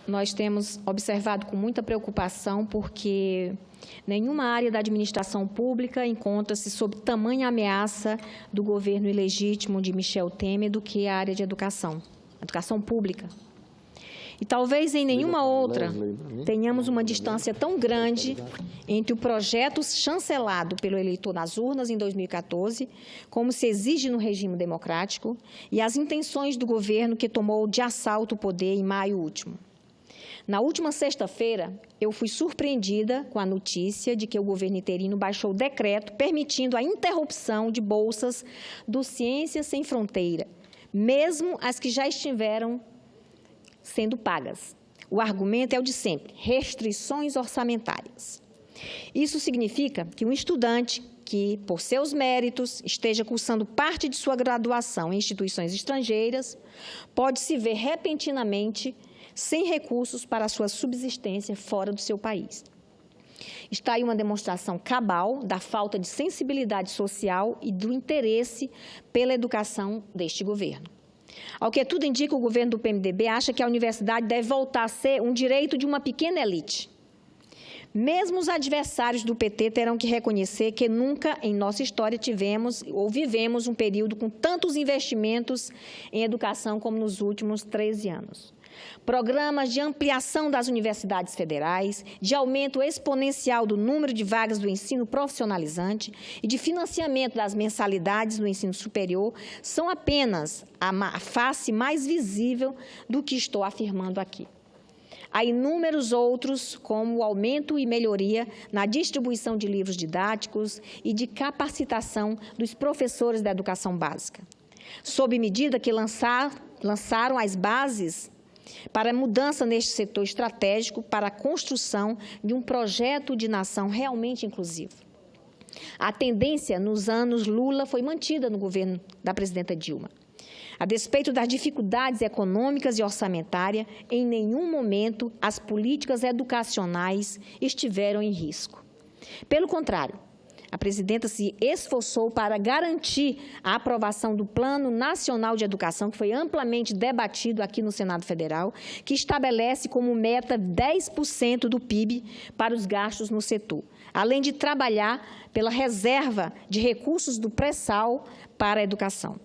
nós temos observado com muita preocupação porque nenhuma área da administração pública encontra-se sob tamanha ameaça do governo ilegítimo de Michel Temer do que a área de educação pública. E talvez em nenhuma outra tenhamos uma distância tão grande entre o projeto chancelado pelo eleitor nas urnas em 2014, como se exige no regime democrático, e as intenções do governo que tomou de assalto o poder em maio último. Na última sexta-feira, eu fui surpreendida com a notícia de que o governo interino baixou o decreto permitindo a interrupção de bolsas do Ciências Sem Fronteira, mesmo as que já estiveram sendo pagas. O argumento é o de sempre: restrições orçamentárias. Isso significa que um estudante que, por seus méritos, esteja cursando parte de sua graduação em instituições estrangeiras, pode se ver repentinamente sem recursos para a sua subsistência fora do seu país. Está aí uma demonstração cabal da falta de sensibilidade social e do interesse pela educação deste governo. Ao que tudo indica, o governo do PMDB acha que a universidade deve voltar a ser um direito de uma pequena elite. Mesmo os adversários do PT terão que reconhecer que nunca em nossa história tivemos ou vivemos um período com tantos investimentos em educação como nos últimos 13 anos. Programas de ampliação das universidades federais, de aumento exponencial do número de vagas do ensino profissionalizante e de financiamento das mensalidades do ensino superior são apenas a face mais visível do que estou afirmando aqui. Há inúmeros outros, como o aumento e melhoria na distribuição de livros didáticos e de capacitação dos professores da educação básica, sob medida que lançaram as bases para a mudança neste setor estratégico para a construção de um projeto de nação realmente inclusivo. A tendência nos anos Lula foi mantida no governo da presidenta Dilma. A despeito das dificuldades econômicas e orçamentárias, em nenhum momento as políticas educacionais estiveram em risco. Pelo contrário, a presidenta se esforçou para garantir a aprovação do Plano Nacional de Educação, que foi amplamente debatido aqui no Senado Federal, que estabelece como meta 10% do PIB para os gastos no setor, além de trabalhar pela reserva de recursos do pré-sal para a educação.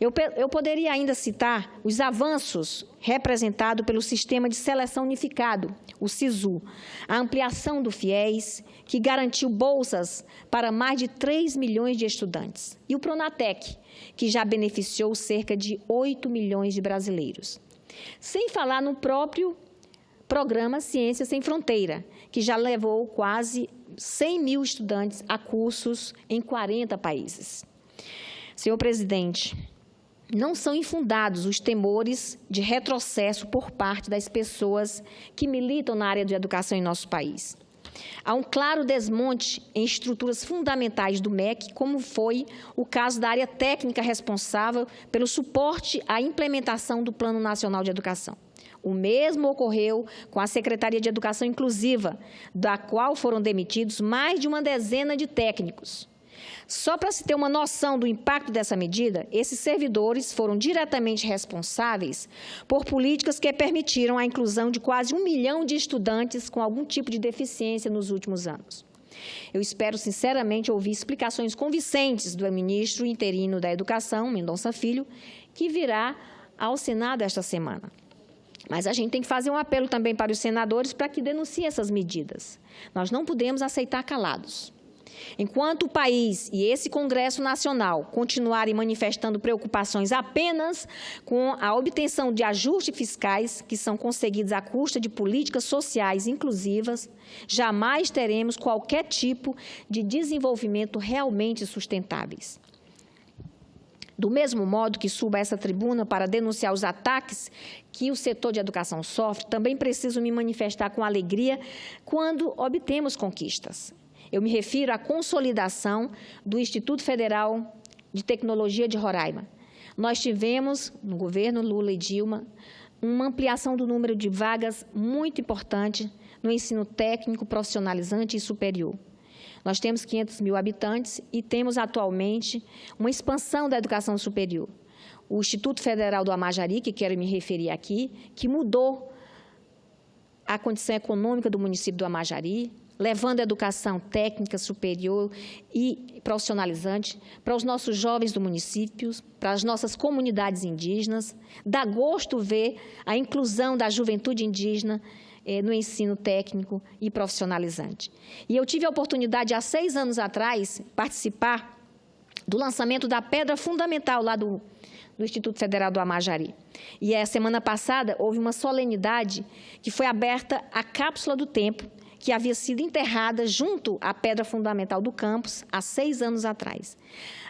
Eu poderia ainda citar os avanços representados pelo Sistema de Seleção Unificado, o SISU, a ampliação do FIES, que garantiu bolsas para mais de 3 milhões de estudantes, e o Pronatec, que já beneficiou cerca de 8 milhões de brasileiros. Sem falar no próprio programa Ciências Sem Fronteira, que já levou quase 100 mil estudantes a cursos em 40 países. Senhor presidente, não são infundados os temores de retrocesso por parte das pessoas que militam na área de educação em nosso país. Há um claro desmonte em estruturas fundamentais do MEC, como foi o caso da área técnica responsável pelo suporte à implementação do Plano Nacional de Educação. O mesmo ocorreu com a Secretaria de Educação Inclusiva, da qual foram demitidos mais de uma dezena de técnicos. Só para se ter uma noção do impacto dessa medida, esses servidores foram diretamente responsáveis por políticas que permitiram a inclusão de quase 1 milhão de estudantes com algum tipo de deficiência nos últimos anos. Eu espero, sinceramente, ouvir explicações convincentes do ministro interino da Educação, Mendonça Filho, que virá ao Senado esta semana. Mas a gente tem que fazer um apelo também para os senadores para que denunciem essas medidas. Nós não podemos aceitar calados. Enquanto o país e esse Congresso Nacional continuarem manifestando preocupações apenas com a obtenção de ajustes fiscais que são conseguidos à custa de políticas sociais inclusivas, jamais teremos qualquer tipo de desenvolvimento realmente sustentáveis. Do mesmo modo que subo a essa tribuna para denunciar os ataques que o setor de educação sofre, também preciso me manifestar com alegria quando obtemos conquistas. Eu me refiro à consolidação do Instituto Federal de Tecnologia de Roraima. Nós tivemos, no governo Lula e Dilma, uma ampliação do número de vagas muito importante no ensino técnico, profissionalizante e superior. Nós temos 500 mil habitantes e temos atualmente uma expansão da educação superior. O Instituto Federal do Amajari, que quero me referir aqui, que mudou a condição econômica do município do Amajari, levando a educação técnica superior e profissionalizante para os nossos jovens do município, para as nossas comunidades indígenas. Dá gosto ver a inclusão da juventude indígena no ensino técnico e profissionalizante. E eu tive a oportunidade, há 6 anos atrás, participar do lançamento da pedra fundamental lá do Instituto Federal do Amajari. E a semana passada houve uma solenidade que foi aberta a cápsula do tempo, que havia sido enterrada junto à pedra fundamental do campus há 6 anos atrás.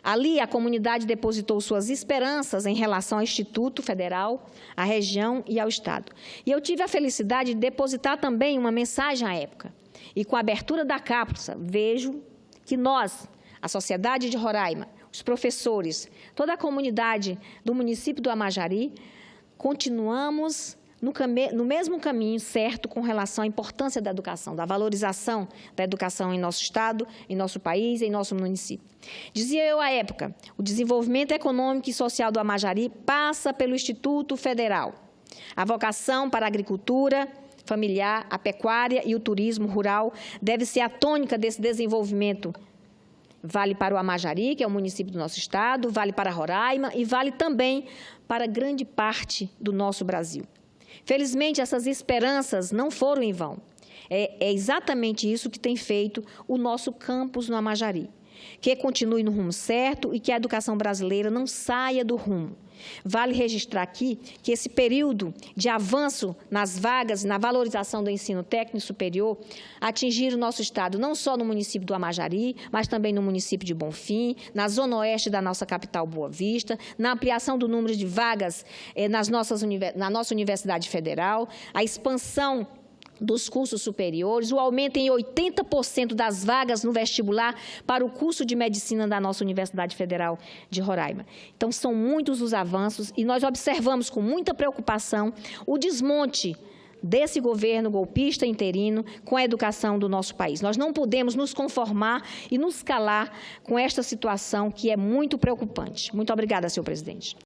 Ali, a comunidade depositou suas esperanças em relação ao Instituto Federal, à região e ao Estado. E eu tive a felicidade de depositar também uma mensagem à época. E com a abertura da cápsula, vejo que nós, a sociedade de Roraima, os professores, toda a comunidade do município do Amajari, continuamos no mesmo caminho certo com relação à importância da educação, da valorização da educação em nosso Estado, em nosso país, em nosso município. Dizia eu à época, o desenvolvimento econômico e social do Amajari passa pelo Instituto Federal. A vocação para a agricultura familiar, a pecuária e o turismo rural deve ser a tônica desse desenvolvimento. Vale para o Amajari, que é o município do nosso Estado, vale para Roraima e vale também para grande parte do nosso Brasil. Felizmente, essas esperanças não foram em vão. É exatamente isso que tem feito o nosso campus no Amajari. Que continue no rumo certo e que a educação brasileira não saia do rumo. Vale registrar aqui que esse período de avanço nas vagas e na valorização do ensino técnico superior atingiram o nosso Estado não só no município do Amajari, mas também no município de Bonfim, na zona oeste da nossa capital Boa Vista, na ampliação do número de vagas na nossa Universidade Federal, a expansão dos cursos superiores, o aumento em 80% das vagas no vestibular para o curso de medicina da nossa Universidade Federal de Roraima. Então, são muitos os avanços e nós observamos com muita preocupação o desmonte desse governo golpista interino com a educação do nosso país. Nós não podemos nos conformar e nos calar com esta situação que é muito preocupante. Muito obrigada, senhor presidente.